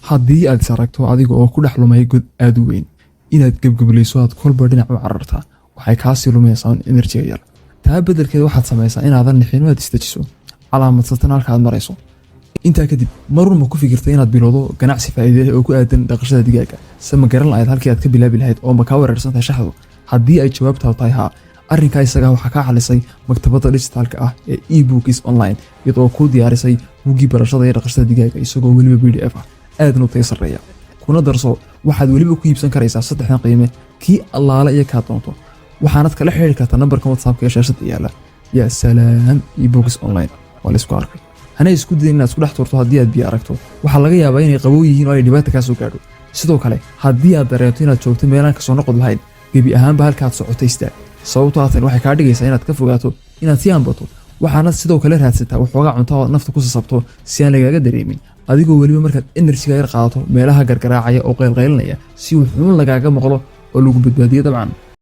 haddii aad saragto adiga oo ku dhex lumay god aad u weyn inaad gebgabaleyso aad kolba dhinac u carartaa waxay kaasii lumaysaa enerjiga yar taa beddelkeeda waxaad samaysaa inaadan nixin aad istajiso calaamadsataan halka aad marayso intaa kadib marun ma ku fikirtay inaad bilowdo ganacsi faa'iido leh oo ku aadan dhaqashada digaaga sama garan lahayd halkii aad ka bilaabi lahayd oo ma ka wareersantahay shaxdu haddii ay jawaabtaadu tahay haa arrinkaa isaga waxaa kaa xalisay maktabadda dhijitaalka ah ee e-books online iyadoo kuu diyaarisay buuggii barashada iyo dhaqashada digaaga isagoo weliba PDF ah aadna u tayo sarreeya kuna darso waxaad weliba ku iibsan karaysaa saddexdan qiime kii allaale iyo kaa doonto waxaanad kala xiriiri kartaa nambarka WhatsApp ee shaashada yaala yaa salaam e-books online waa la isku arkay hana isku dayin inaad isku dhex turto haddii aad biyo aragto waxaa laga yaabaa inay qabow yihiin oo ay dhibaato kaa soo gaadho sidoo kale haddii aad dareento inaad joogto meelaan ka soo noqod lahayn gebi ahaanba halkaad socotay istaag sababtoo ah tan waxay kaa dhigaysaa inaad ka fogaato inaad sii ambato waxaanad sidoo kale raadsataa waxoogaa cunto oo nafta ku sasabto si aan lagaaga dareemin adigoo weliba markaad enerjiga yar qaadato meelaha gargaraacaya oo qaylqaylinaya si uu xun lagaaga maqlo oo lagu badbaadiyo dabcan